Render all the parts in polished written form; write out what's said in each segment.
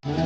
Praise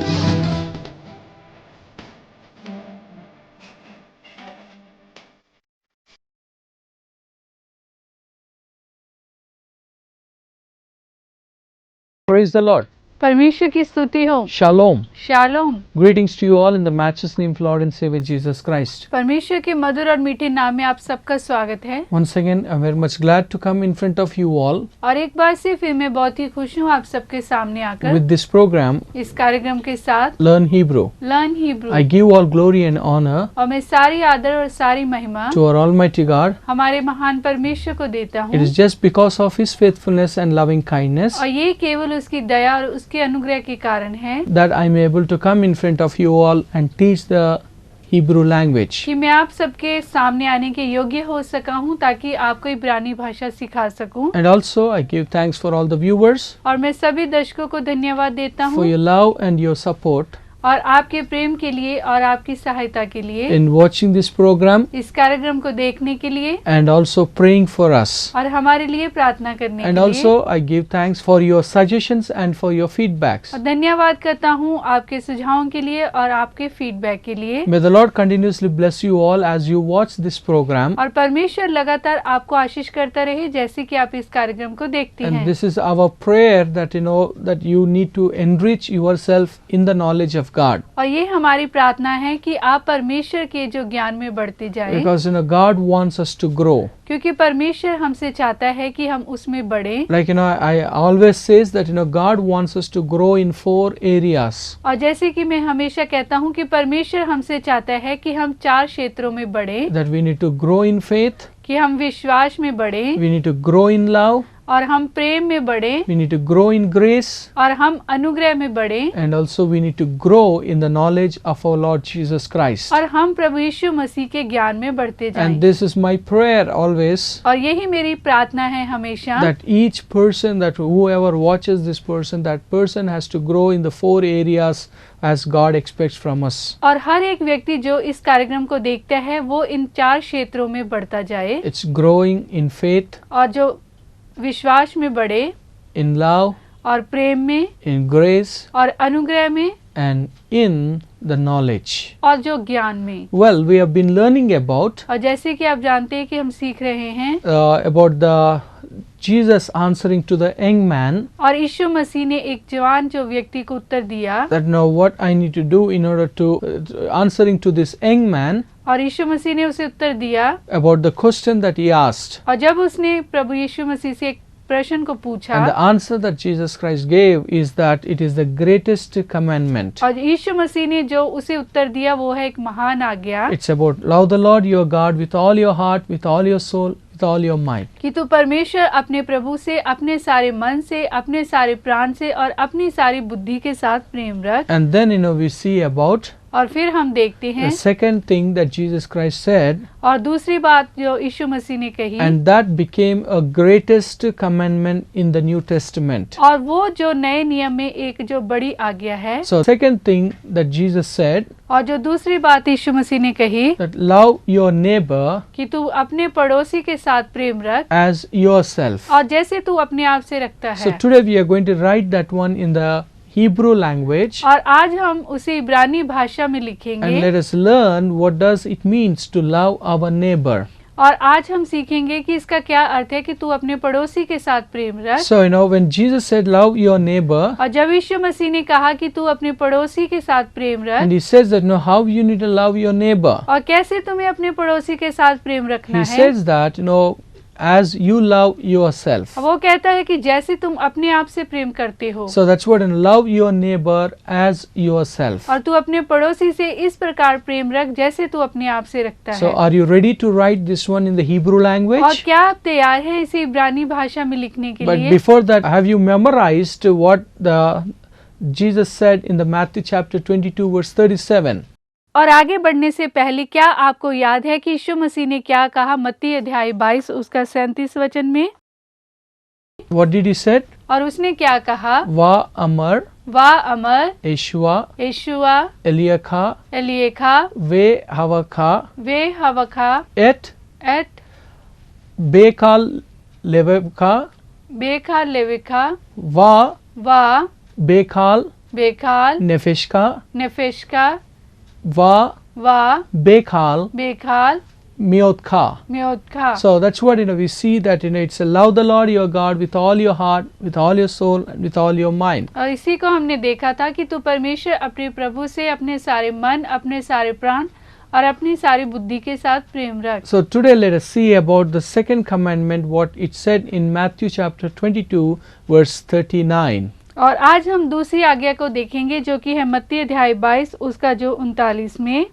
the Lord. परमेश्वर की स्तुति हो। Shalom. Shalom. Greetings to you all in the matchless name of Lord and Savior Jesus Christ. परमेश्वर के मधुर और मीठे नाम में आप सबका स्वागत है। Once again, I'm very much glad to come in front of you all और एक बार से फिर मैं बहुत ही खुश हूँ आप सबके सामने आकर with this program, इस कार्यक्रम के साथ Learn Hebrew. Learn Hebrew. I give all glory and honor और मैं सारी आदर और सारी महिमा to our Almighty God. हमारे महान परमेश्वर को देता It हूँ is just because of His faithfulness and loving kindness और ये केवल उसकी दया और उसके अनुग्रह के कारण है that I'm able to come in front of you all and teach the Hebrew language. कि मैं आप सबके सामने आने के योग्य हो सका हूँ ताकि आपको इब्रानी भाषा सिखा सकूँ। And also, I give thanks for all the viewers और मैं सभी दर्शकों को धन्यवाद देता for हूँ your love and your support और आपके प्रेम के लिए और आपकी सहायता के लिए in watching this program इस कार्यक्रम को देखने के लिए and also praying for us. और हमारे लिए प्रार्थना करने And के लिए। also, I give thanks for your suggestions and for your feedbacks. और धन्यवाद करता हूँ आपके सुझावों के लिए और आपके फीडबैक के लिए। May the Lord continuously bless you all as you watch this program. और परमेश्वर लगातार आपको आशीष करता रहे जैसे कि आप इस कार्यक्रम को देखते And हैं। this is our prayer that that you need to enrich yourself in the knowledge of God. और ये हमारी प्रार्थना है कि आप परमेश्वर के जो ज्ञान में बढ़ते जाएं, Because God wants us to grow. क्योंकि परमेश्वर हमसे चाहता है कि हम उसमें बढ़ें। Like I always says that God wants us to grow in 4 areas. और जैसे कि मैं हमेशा कहता हूँ कि परमेश्वर हमसे चाहता है कि हम 4 क्षेत्रों में बढ़ें। That we need to grow in faith, कि हम विश्वास में बढ़ें we need to grow in love, और हम प्रेम में बढ़ें we need to grow in grace, और हम अनुग्रह में बढ़ें and also we need to grow in the knowledge of our Lord Jesus Christ. और हम प्रभु यीशु मसीह के ज्ञान में बढ़ते जाएं। And this is my prayer always, और यही मेरी प्रार्थना है हमेशा that each person, that whoever watches this person, that person has to grow in the 4 areas as God expects from us. और हर एक व्यक्ति जो इस कार्यक्रम को देखता है वो इन 4 क्षेत्रों में बढ़ता जाए। It's growing in faith, और जो विश्वास में बढ़े, in love, और प्रेम में, in grace, और अनुग्रह में, and in the knowledge. और जो ज्ञान में। Well, we have been learning about और जैसे कि आप जानते हैं कि हम सीख रहे हैं about the Jesus answering to the young man, और यीशु मसीह ने एक जवान जो व्यक्ति को उत्तर दिया that now what I need to do in order to answering to this young man और यीशु मसीह ने उसे उत्तर दिया। about the question that he asked. और जब उसने प्रभु यीशु मसीह से एक प्रश्न को पूछा And the answer that Jesus Christ gave is that it is the greatest commandment. और यीशु मसीह ने जो उसे उत्तर दिया वो है एक महान आज्ञा It's about love the Lord your God with all your heart, with all your soul, with all your might. कि तू परमेश्वर अपने प्रभु से अपने सारे मन से अपने सारे प्राण से और अपनी सारी बुद्धि के साथ प्रेम रख। And then we see about और फिर हम देखते हैं the second thing that Jesus Christ said, और दूसरी बात जो यीशु मसीह ने कही and that became a greatest commandment in the New Testament. और वो जो नए नियम में एक जो बड़ी आज्ञा है। So second thing that Jesus said, और जो दूसरी बात यीशु मसीह ने कही that love your neighbor कि तू अपने पड़ोसी के साथ प्रेम रख as yourself. और जैसे तू अपने आप से रखता So है। today we are going to write that one in the Hebrew language, और आज हम उसे इब्रानी भाषा में and लिखेंगे let us learn what does it means to love our neighbor. और आज हम सीखेंगे कि इसका क्या अर्थ है कि तू अपने पड़ोसी के साथ प्रेम रख। So when Jesus said love your neighbor, और जब यीशु मसीह ने कहा कि तू अपने पड़ोसी के साथ प्रेम and रख he says that how you need to love your neighbor. और कैसे तुम्हें अपने पड़ोसी के साथ प्रेम रखना He है, says that as you love yourself. वो कहता है कि जैसे तुम अपने आप से प्रेम करते हो। So that's what, and love your neighbor as yourself. और तू अपने पड़ोसी से इस प्रकार प्रेम रख जैसे तू अपने आप से रखता So है। are you ready to write this one in the Hebrew और language? क्या आप तैयार हैं इसे इब्रानी भाषा में लिखने के But लिए? before that, have you memorized what Jesus said in the Matthew chapter 22 verse 37? और आगे बढ़ने से पहले क्या आपको याद है कि यीशु मसीह ने क्या कहा मत्ती अध्याय 22 उसका 37 वचन में? What did he said? और उसने क्या कहा? Va Amar, वाह अमर, Yeshua, यशुआ, Eliakha, एलिएखा, Ve Havakha, वे हवखा, Et एट Bekal Levekha, बेखा लेविखा, Va वा Bekal बेखाल, nefeshka, नेफेशका, va, वा, bekhal, बेखाल, miyotka. म्योदका। So that's what we see that it's a love the Lord your God with all your heart, with all your soul, and with all your mind. और इसी को हमने देखा था कि तू परमेश्वर अपने प्रभु से अपने सारे मन, अपने सारे प्राण और अपनी सारी बुद्धि के साथ प्रेम रख। So today let us see about the second commandment, what it said in Matthew chapter 22 verse 39. और आज हम दूसरी आज्ञा को देखेंगे जो कि है मत्ती अध्याय 22 उसका जो 39 में।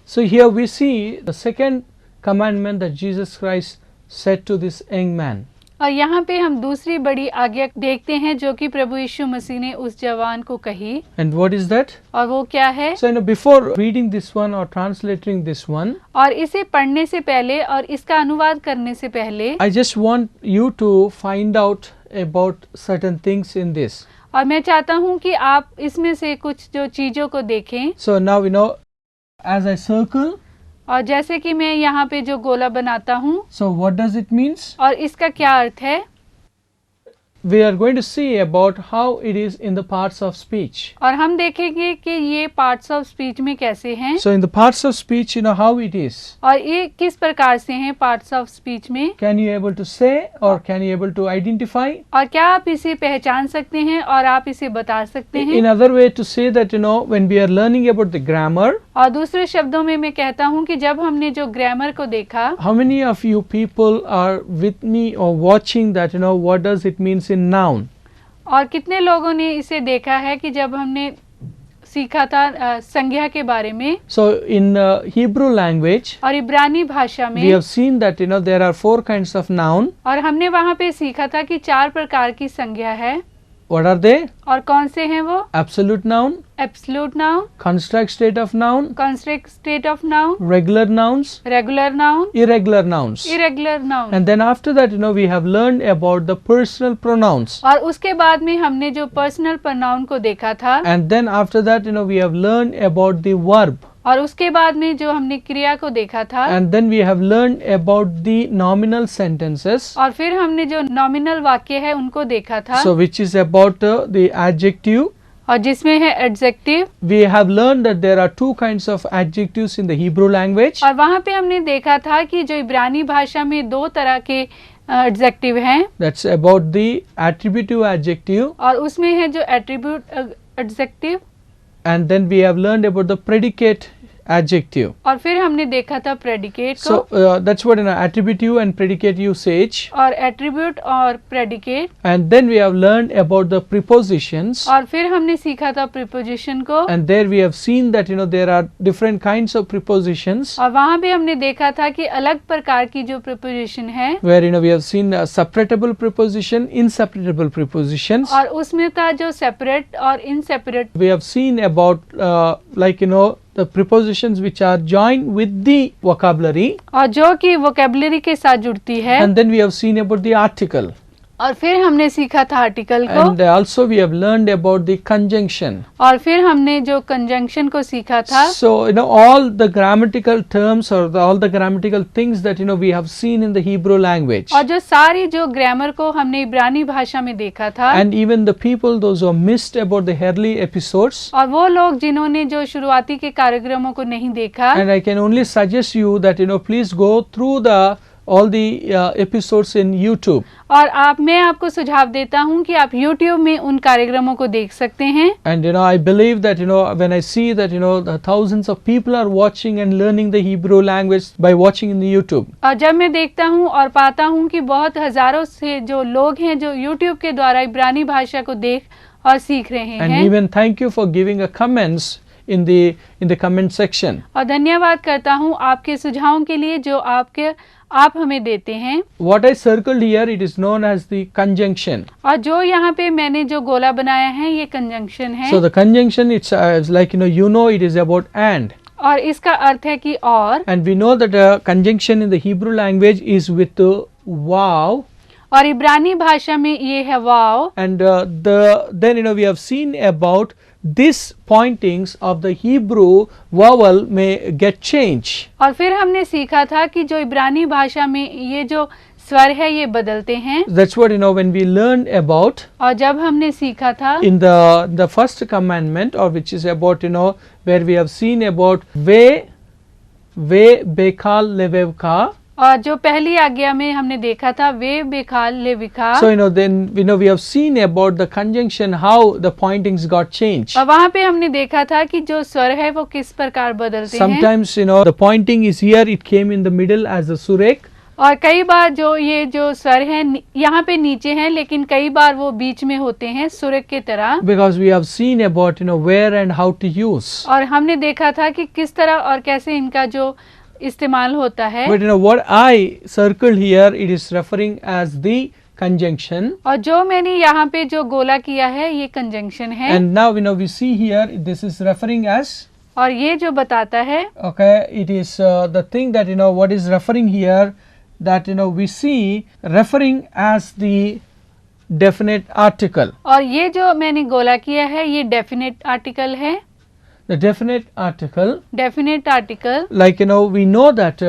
So here we see the second commandment that Jesus Christ said to this young man. और यहाँ पे हम दूसरी बड़ी आज्ञा देखते हैं जो कि प्रभु यीशु मसीह ने उस जवान को कही। And what is that? और वो क्या है? So before reading this one or translating this one, और इसे पढ़ने से पहले और इसका अनुवाद करने से पहले I just want you to find out about certain things in this. और मैं चाहता हूँ कि आप इसमें से कुछ जो चीजों को देखें। So now as I circle, और जैसे कि मैं यहाँ पे जो गोला बनाता हूँ, so what does it means? और इसका क्या अर्थ है? We are going to see about how it is in the parts of speech. और हम देखेंगे कि ये पार्ट्स ऑफ स्पीच में कैसे हैं। So in the parts of speech, how it is. और ये किस प्रकार से हैं पार्ट्स ऑफ स्पीच में। Can you able to say or can you able to identify? और क्या आप इसे पहचान सकते हैं और आप इसे बता सकते हैं। In other way to say that when we are learning about the grammar, और दूसरे शब्दों में मैं कहता हूँ कि जब हमने जो ग्रामर को देखा, how many of you people are with me or watching that what does it means in noun? और कितने लोगों ने इसे देखा है कि जब हमने सीखा था संज्ञा के बारे में। So in Hebrew language, और इब्रानी भाषा में we have seen that there are 4 kinds of noun. और हमने वहाँ पे सीखा था कि 4 प्रकार की संज्ञा है। What are they? और कौन से हैं वो? Absolute noun, absolute noun, construct state of noun, construct state of noun, regular nouns, regular noun, irregular nouns. Irregular noun. And then after that we have learned about the personal pronouns. और उसके बाद में हमने जो personal pronoun को देखा था। And then after that we have learned about the verb. और उसके बाद में जो हमने क्रिया को देखा था। And then we have learned about the nominal sentences. और फिर हमने जो नॉमिनल वाक्य है उनको देखा था। So which is about the adjective. और जिसमें है adjective. We have learned that there are 2 kinds of adjectives in the Hebrew language. और वहाँ पे हमने देखा था कि जो इब्रानी भाषा में 2 तरह के एडजेक्टिव हैं। That's about the attributive adjective. और उसमें है जो attribute adjective. And then we have learned about the predicate adjective. और फिर हमने देखा था प्रेडिकेट को। So that's what attributive and predicate usage. और एट्रीब्यूट और predicate. And then we have learned about the prepositions. और फिर हमने सीखा था प्रीपोजिशन को। And there we have seen that there are different kinds of prepositions. और वहाँ भी हमने देखा था कि अलग प्रकार की जो प्रीपोजिशन है। Where we have seen separatable preposition, inseparable prepositions. और उसमें था जो सेपरेट और इनसेपरेट। We have seen about the prepositions which are joined with the vocabulary. और जो कि वोकेबलरी के साथ जुड़ती है। And then we have seen about the article. और फिर हमने सीखा था आर्टिकल को, and also we have learned about the conjunction. और फिर हमने जो कंजंक्शन को सीखा था. So all the grammatical terms or all the grammatical things that we have seen in the Hebrew language. और जो सारी जो ग्रामर को हमने इब्रानी भाषा में देखा था. And even the people those who missed about the early episodes. और वो लोग जिन्होंने जो शुरुआती के कार्यक्रमों को नहीं देखा. And I can only suggest you that please go through all the episodes in YouTube. और मैं आपको सुझाव देता हूँ कि आप YouTube में उन कार्यक्रमों को देख सकते हैं. And I believe that when I see that the thousands of people are watching and learning the Hebrew language by watching in the YouTube. और जब मैं देखता हूँ और पाता हूँ कि बहुत हजारों से जो लोग हैं जो YouTube के द्वारा इब्रानी भाषा को देख और सीख रहे हैं. And even thank you for giving a comments in the comment section. और धन्यवाद करता हूँ आपके सुझावों के लिए जो आप हमें देते हैं. What I circled here, it is known as the conjunction. और जो यहाँ पे मैंने जो गोला बनाया है ये कंजंक्शन है. So the conjunction, it's like it is about and. और इसका अर्थ है कि और. And we know that conjunction in the Hebrew language is with wow. और इब्रानी भाषा में ये है वाव. And then we have seen about this pointings of the Hebrew vowel may get change. और फिर हमने सीखा था कि जो इब्रानी भाषा में ये जो स्वर है ये बदलते हैं. That's what when we learned about. और जब हमने सीखा था in the first commandment, or which is about where we have seen about ve bekal levevka. और जो पहली आज्ञा में हमने देखा था वे बेखाल लेविका. So then we have seen about the conjunction, how the pointings got changed. और वहाँ पे हमने देखा था कि जो स्वर है वो किस प्रकार बदलते हैं. Sometimes the pointing is here, it came in the middle as the surek. और कई बार ये जो स्वर है यहाँ पे नीचे हैं लेकिन कई बार वो बीच में होते हैं सुरक के तरह. Because we have seen about where and how to use. और हमने देखा था कि किस तरह और कैसे इनका जो इस्तेमाल होता है. But what I circled here, it is referring as the conjunction. और जो मैंने यहाँ पे जो गोला किया है ये कंजंक्शन है. And now we see here, this is referring as. और ये जो बताता है. Okay, it is the thing that what is referring here, that we see referring as the definite article. और ये जो मैंने गोला किया है ये डेफिनेट आर्टिकल है. The definite article. Definite article. Like we know that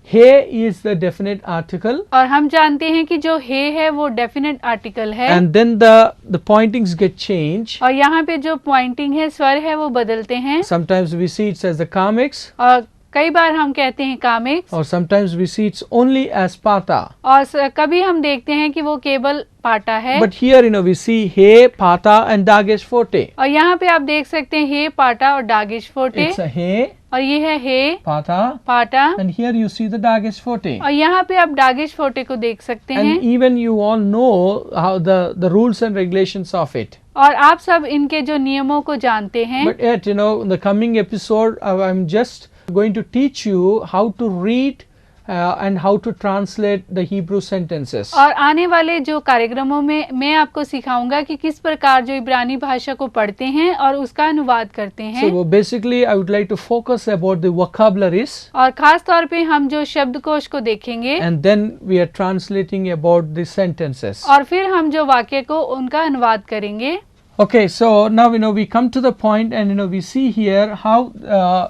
he is the definite article. और हम जानते हैं कि जो he है वो definite article है. And then the pointings get changed. और यहाँ पे जो pointing है स्वर है वो बदलते हैं. Sometimes we see it as the comics. और कई बार हम कहते हैं comics. Or sometimes we see it's only as pata. और कभी हम देखते हैं कि वो केवल पाटा है. But here we see he, pata and dagesh forte. और यहाँ पे आप देख सकते हैं हे पाटा और डागेश फोटे. It's a he. और ये है हे pata. पाटा. And here you see the dagesh forte. और यहाँ पे आप डागेश फोटे को देख सकते हैं. And even you all know how the rules and regulations of it. और आप सब इनके जो नियमों को जानते हैं. But yet in the coming episode I'm just going to teach you how to read and how to translate the Hebrew sentences. और आने वाले जो कार्यक्रमों में मैं आपको सिखाऊंगा कि किस प्रकार जो इब्रानी भाषा को पढ़ते हैं और उसका अनुवाद करते हैं. So basically I would like to focus about the vocabularies. और खास तौर पे हम जो शब्दकोश को देखेंगे. And then we are translating about the sentences. और फिर हम जो वाक्य को उनका अनुवाद करेंगे. Okay, so now we come to the point and we see here how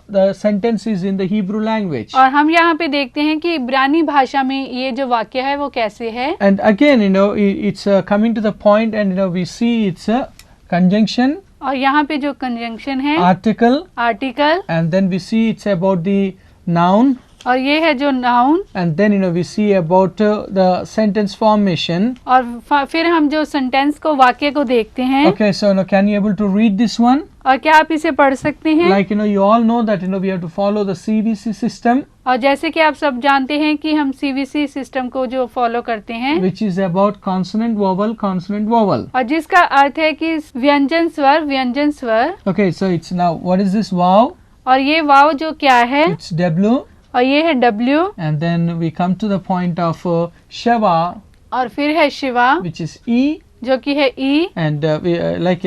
the sentence is in the Hebrew language. और हम यहाँ पे देखते हैं कि इब्रानी भाषा में ये जो वाक्य है वो कैसे है. And again it's coming to the point and we see it's a conjunction. और यहाँ पे जो कंजंक्शन है. Article. Article. And then we see it's about the noun. और ये है जो noun. And then we see about the sentence formation. और फिर हम जो सेंटेंस को वाक्य को देखते हैं. Okay, so now can you able to read this one? और क्या आप इसे पढ़ सकते हैं? Like you all know that we have to follow the CVC system. और जैसे कि आप सब जानते हैं कि हम CVC सिस्टम को जो फॉलो करते हैं. Which is about consonant vowel consonant vowel. और जिसका अर्थ है कि व्यंजन स्वर व्यंजन स्वर. Okay, so it's now what is this wow? और ये वाव जो क्या है? It's W. और ये है W. And then we come to the point of Shiva. और फिर है शिवा. Which is E. जो कि है E. And we like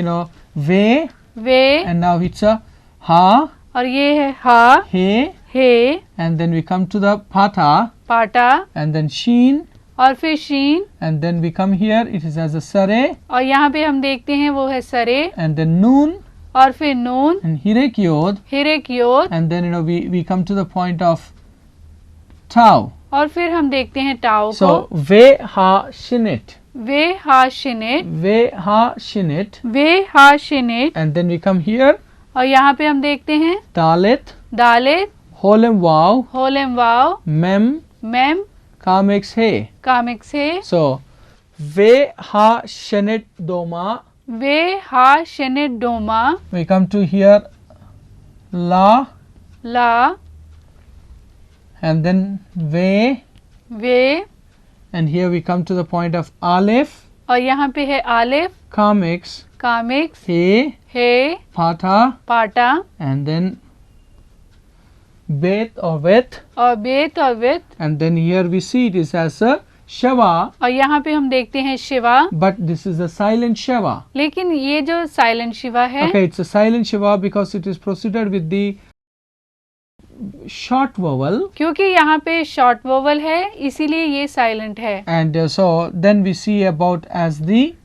ve. Way. And now it's a ha. और ये है हा. He. Hey. And then we come to the pata. पाटा. And then sheen. और फिर शीन, and then we come here, it is as a sare, और यहाँ पे हम देखते हैं वो है सरे, and then noon और फिर नून, and hirek yod, हिरेक योद, and then we come to the point of tau. और फिर हम देखते हैं टाओ So को, ve ha shinit, वे हा शिनेट, ve ha shinit, वे हा शिनेट, and then we come here, और यहाँ पे हम देखते हैं dalet, दालेत, holem wow, होलेम वाव, mem, मेम, kamex he. कामिक्स है, So ve ha shinit doma, वे हा शिनेट Doma, we come to here la, La, and then ve, way, and here we come to the point of aleph, और यहाँ पे है आलिफ, kamex कामिक्स, he, है, pata, पाटा, and then bet or vet, और बेत और वित, and then here we see it is as a shava, और यहाँ पे हम देखते हैं Shiva, but this is a silent shava. लेकिन ये जो साइलेंट शिवा है, Okay, it's a silent shava because it is proceeded with the short vowel, क्योंकि यहाँ पे शॉर्ट वोवल है इसीलिए ये साइलेंट है, and so then we see about as the,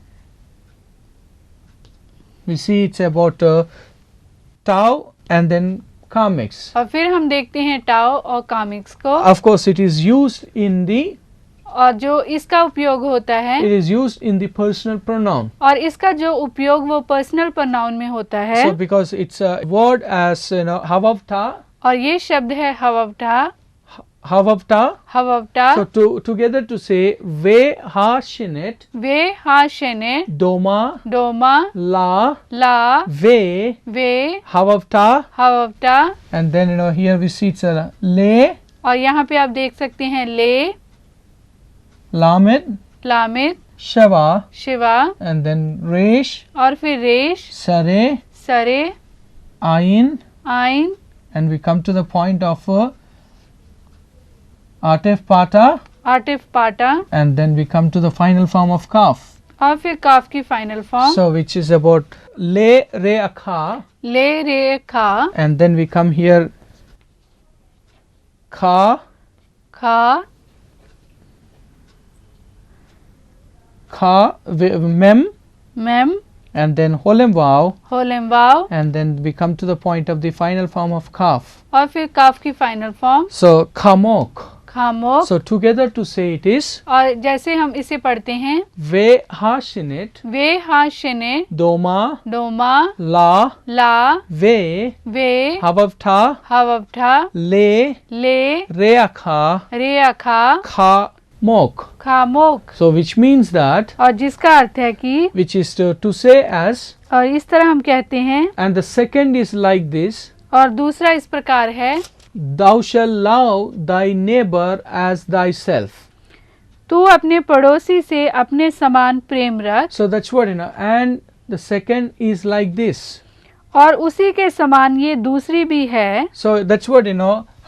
we see it's about tau and then kamex. और फिर हम देखते हैं टाओ और कामिक्स को, Of course, it is used in the, और जो इसका उपयोग होता है, it is used in the personal pronoun. और इसका जो उपयोग वो पर्सनल प्रोनाउन में होता है, So because it's a word as havavta, और ये शब्द है हववटा, havavta. हववटा, So together to say ve ha shinit, वे हा शेने, doma, डोमा, la, ला, ve, way, havavta, हववटा, and then here we see it's a le, और यहाँ पे आप देख सकते हैं ले, lamed, लामिद, shava, Shiva, and then resh, और फिर रेश, sare, सरे, ayin, आइन, and we come to the point of atef pata, आटिफ पाटा, and then we come to the final form of kaf. और फिर काफ की final form, So which is about le, re, akha, ले रे खा, and then we come here kha, खा, mem, मेम, and then holem vav, होलेम वाव, and then we come to the point of the final form of kaf. और फिर काफ की final form, So khamok. खामोक, So together to say it is और जैसे हम इसे पढ़ते हैं, ve ha shinit, वे हा शिने, doma, डोमा, la, ला, ve, वे, havavta, हववठा, le, ले, reakha, रे अखा, khamok. खामोक, So which means that, और जिसका अर्थ है कि, which is to say as, और इस तरह हम कहते हैं, and the second is like this, और दूसरा इस प्रकार है, thou shall love thy neighbor as thyself. तू अपने पड़ोसी से अपने समान प्रेम रख, So that's what and the second is like this. और उसी के समान ये दूसरी भी है, So that's what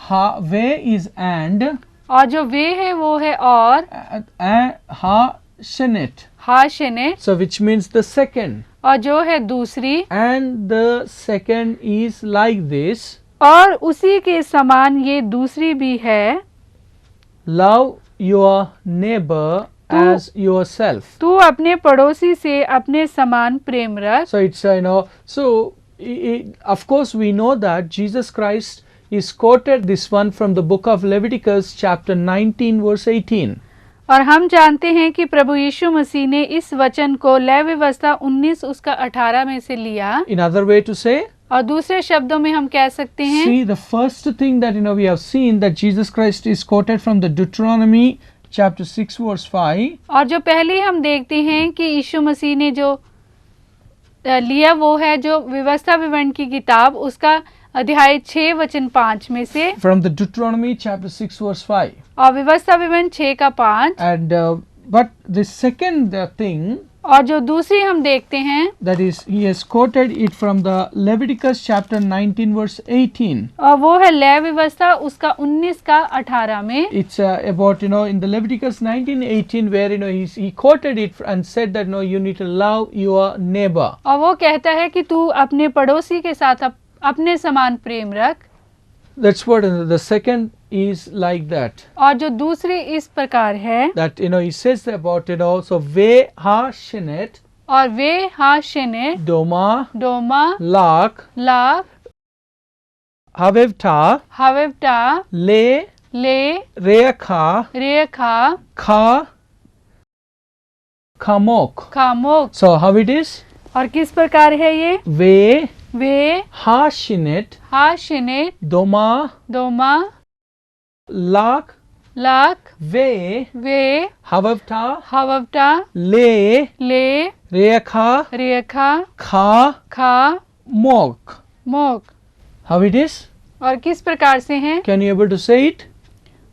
ha ve is and और जो वे है वो है और, ha shinit. हा शिने, So which means the second, और जो है दूसरी, and the second is like this, और उसी के समान ये दूसरी भी है, love your neighbor as yourself. तू अपने पड़ोसी से अपने समान प्रेम रख. So it's so of course we know that Jesus Christ is quoted this one from the book of Leviticus chapter 19 verse 18. और हम जानते हैं कि प्रभु यीशु मसीह ने इस वचन को लय व्यवस्था 19 उसका 18 में से लिया. In other way to say, और दूसरे शब्दों में हम कह सकते हैं, see the first thing that we have seen that Jesus Christ is quoted from the Deuteronomy chapter 6 verse 5. और जो पहले हम देखते हैं कि यीशु मसीह ने जो लिया वो है जो व्यवस्था विवरण की किताब उसका अध्याय 6 वचन 5 में से, From the Deuteronomy chapter 6 verse 5. और व्यवस्था विवरण 6 का 5. And but the second thing, और जो दूसरी हम देखते हैं, that is he has quoted it from the Leviticus chapter 19 verse 18. और वो है लय व्यवस्था उसका 19 का 18 में. It's about in the Leviticus 19:18 where he quoted it and said that you need to love your neighbor. और वो कहता है कि तू अपने पड़ोसी के साथ अपने समान प्रेम रख. that's what the second is like that. और जो दूसरी इस प्रकार है, That he says about so ve ha shinet और वे हा शेने doma डोमा lak लाक havevta हवेवटा le ले reakha रेखा kha khamok. खामोक। So how it is? और किस प्रकार है ये? Ve वे ha shinet हा शेने doma डोमा lak लाक ve वे havevta हववटा le ले reakha रेखा kha खा mok. मोक। How it is? और किस प्रकार से हैं? Can you able to say it?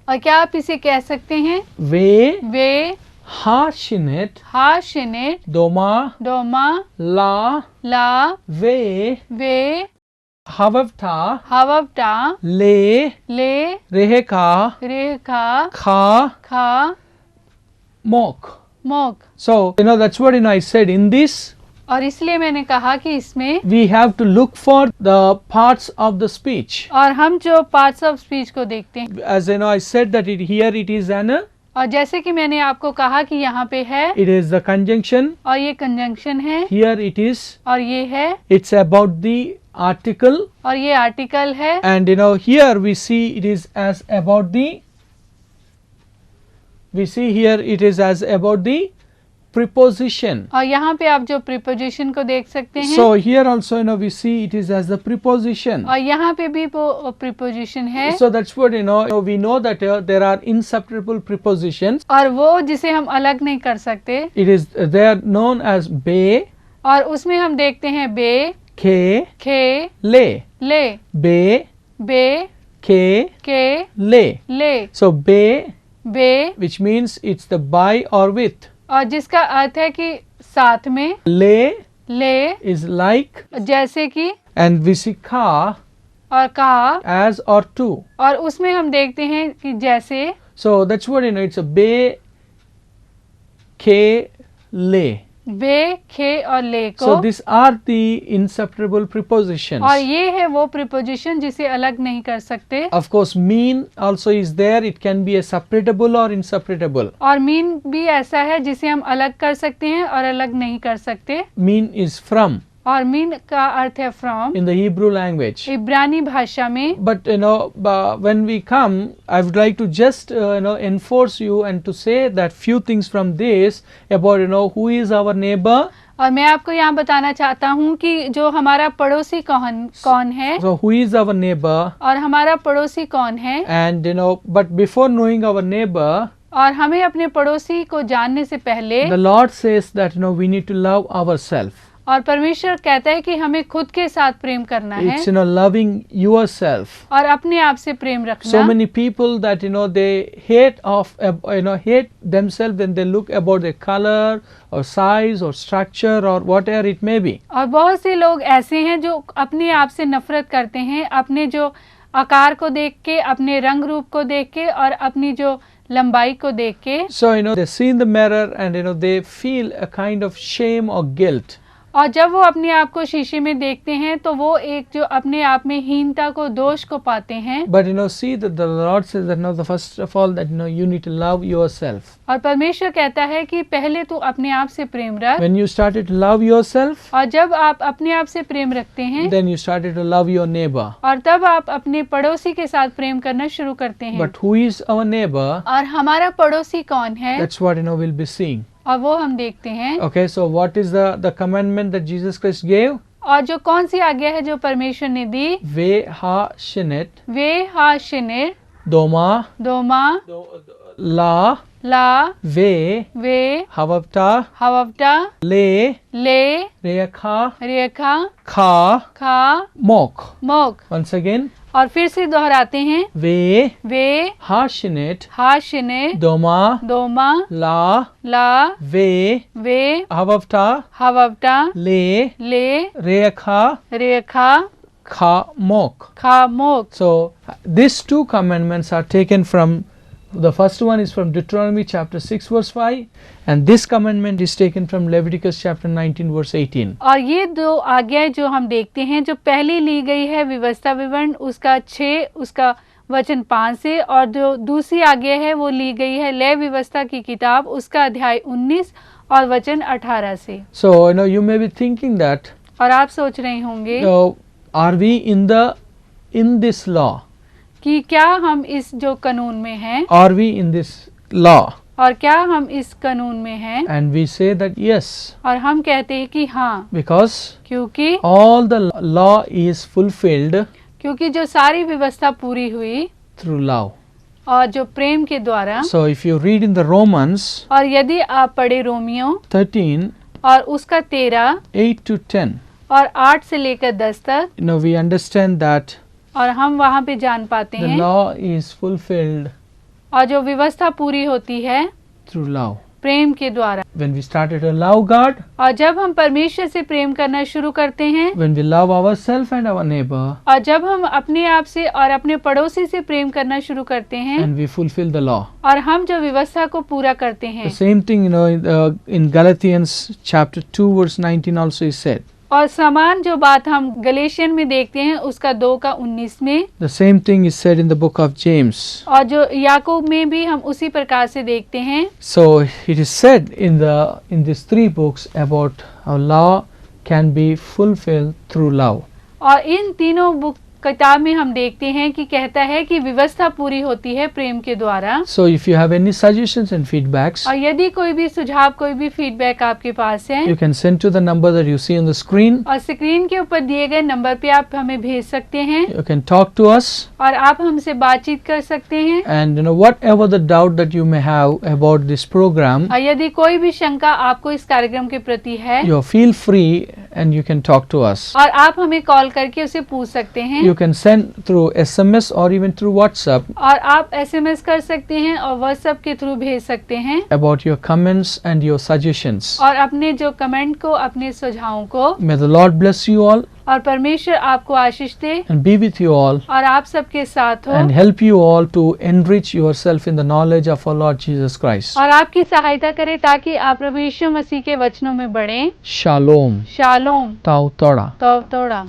और क्या आप इसे कह सकते हैं? Ve वे ha shinet हा शेने doma डोमा la ला ve वे havevta हववटा le ले reheka रेखा kha खा mok. मोक। So that's what I said. In this और इसलिए मैंने कहा कि इसमें we have to look for the parts of the speech. और हम जो पार्ट्स ऑफ स्पीच को देखते हैं, As I said that here it is और जैसे कि मैंने आपको कहा कि यहाँ पे है it is the conjunction. और ये कंजंक्शन है Here it is. और ये है It's about the article. और ये आर्टिकल है And here we see it is as about the. We see here it is as about the preposition. और यहाँ पे आप जो प्रीपोजिशन को देख सकते हैं So here also we see it is as the preposition. और यहाँ पे भी वो प्रीपोजिशन है So that's what we know that there are inseparable prepositions. और वो जिसे हम अलग नहीं कर सकते It is they are known as be, और उसमें हम देखते हैं बे ke, खे le. ले Be, बे ke, के le. ले So be, bay which means it's the by or with. और जिसका अर्थ है कि साथ में Le ले is like, जैसे कि and we see ka और कहा as or to. और उसमें हम देखते हैं कि जैसे So that's what it's a be, ke, le. बे खे और ले को So these are the inseparable prepositions. और ये है वो प्रीपोजिशन जिसे अलग नहीं कर सकते Of course, mean also is there. It can be a separable or inseparable. और मीन भी ऐसा है जिसे हम अलग कर सकते हैं और अलग नहीं कर सकते Mean is from और मीन का अर्थ है from in the Hebrew language. इब्रानी भाषा में But when we come, I would like to just enforce you and to say that few things from this about who is our neighbor. और मैं आपको यहाँ बताना चाहता हूँ कि जो हमारा पड़ोसी कौन है So who is our neighbor? और हमारा पड़ोसी कौन है And but before knowing our neighbor, और हमें अपने पड़ोसी को जानने से पहले the Lord says that we need to love ourselves. और परमेश्वर कहता है कि हमें खुद के साथ प्रेम करना है It's loving yourself. और अपने आप से प्रेम So रखना। many people that they hate hate themselves when they look about their color or size or structure or whatever it may be. और बहुत से लोग ऐसे हैं जो अपने आप से नफरत करते हैं अपने जो आकार को देख के, अपने रंग रूप को देख के और अपनी जो लंबाई को देख के। So they see in the mirror and they feel a kind of shame or guilt. और जब वो अपने आप को शीशे में देखते हैं तो वो एक जो अपने आप में हीनता को, दोष को पाते हैं। But see that the Lord says that the first of all that you need to love yourself. और परमेश्वर कहता है कि पहले तू अपने आप से प्रेम रख। When you started to love yourself, और जब आप अपने आप से प्रेम रखते हैं then you started to love your neighbor. और तब आप अपने पड़ोसी के साथ प्रेम करना शुरू करते हैं। But who is our neighbor? और हमारा पड़ोसी कौन है That's what we'll be seeing. और वो हम देखते हैं। Okay, so what is the commandment that Jesus Christ gave? और जो कौन सी आज्ञा है जो परमेश्वर ने दी? Ve ha shinet वे हा शिने doma दोमा la ला ve वे havavta हववटा le ले rekha रेखा ka खा mok. मोक। Once again, और फिर से दोहराते हैं ve वे ha shinet हा शिने doma दोमा la ला ve वे havavta हववटा le ले rekha रेखा ka mok. खा mock. So these two commandments are taken from The first one is from Deuteronomy chapter 6 verse 5, and this commandment is taken from Leviticus chapter 19 verse 18. और ये दो आज्ञाएं जो हम देखते हैं, जो पहली ली गई है व्यवस्था विवरण उसका 6 उसका वचन 5 से, और जो दूसरी आज्ञा है वो ली गई है लय व्यवस्था की किताब उसका अध्याय 19 और वचन 18 से। So you may be thinking that और आप सोच रहे होंगे are we in this law? कि क्या हम इस जो कानून में हैं, Are we in this law? और क्या हम इस कानून में हैं? And we say that yes, और हम कहते हैं कि हाँ, because क्योंकि all the law is fulfilled क्योंकि जो सारी व्यवस्था पूरी हुई through love. और जो प्रेम के द्वारा। So if you read in the Romans और यदि आप पढ़े रोमियो 13 और उसका 13 8 to 10, और 8 से लेकर 10 तक, we understand that और हम वहाँ पे जान पाते the हैं law is fulfilled और जो व्यवस्था पूरी होती है through love. प्रेम के द्वारा। When we started to love God, और जब हम परमेश्वर से प्रेम करना शुरू करते हैं, when we love ourselves and our neighbor, और जब हम अपने आप से और अपने पड़ोसी से प्रेम करना शुरू करते हैं, and we fulfill the law. और हम जो व्यवस्था को पूरा करते हैं। The same thing, in Galatians chapter 2 verse 19 also is said. और समान जो बात हम गलेशियन में देखते हैं उसका 2 का 19 में, The same thing is said in the book of James. और जो याकूब में भी हम उसी प्रकार से देखते हैं। So it is said in these 3 books about how law can be fulfilled through love. और इन तीनों बुक किताब में हम देखते हैं कि कहता है कि व्यवस्था पूरी होती है प्रेम के द्वारा। So if you have any suggestions and feedbacks, और यदि कोई भी सुझाव, कोई भी फीडबैक आपके पास है, you can send to the number that you see on the screen. और स्क्रीन के ऊपर दिए गए नंबर पे आप हमें भेज सकते हैं, You can talk to us, और आप हमसे बातचीत कर सकते हैं। and whatever the doubt that you may have about this program, और यदि कोई भी शंका आपको इस कार्यक्रम के प्रति है, you feel free and you can talk to us. और आप हमें कॉल करके उसे पूछ सकते हैं। You can send through SMS or even through WhatsApp और आप SMS कर सकते हैं और WhatsApp के थ्रू भेज सकते हैं about your comments and your suggestions. और अपने जो कमेंट को, अपने सुझावों को। May the Lord bless you all और परमेश्वर आपको आशीष दे and be with you all और आप सबके साथ हो, and help you all to enrich yourself in the knowledge of our Lord Jesus Christ. और आपकी सहायता करे ताकि आप प्रभु यीशु मसीह के वचनों में बढ़ें। Shalom. शालोम। Tau Tora. तो तोड़ा।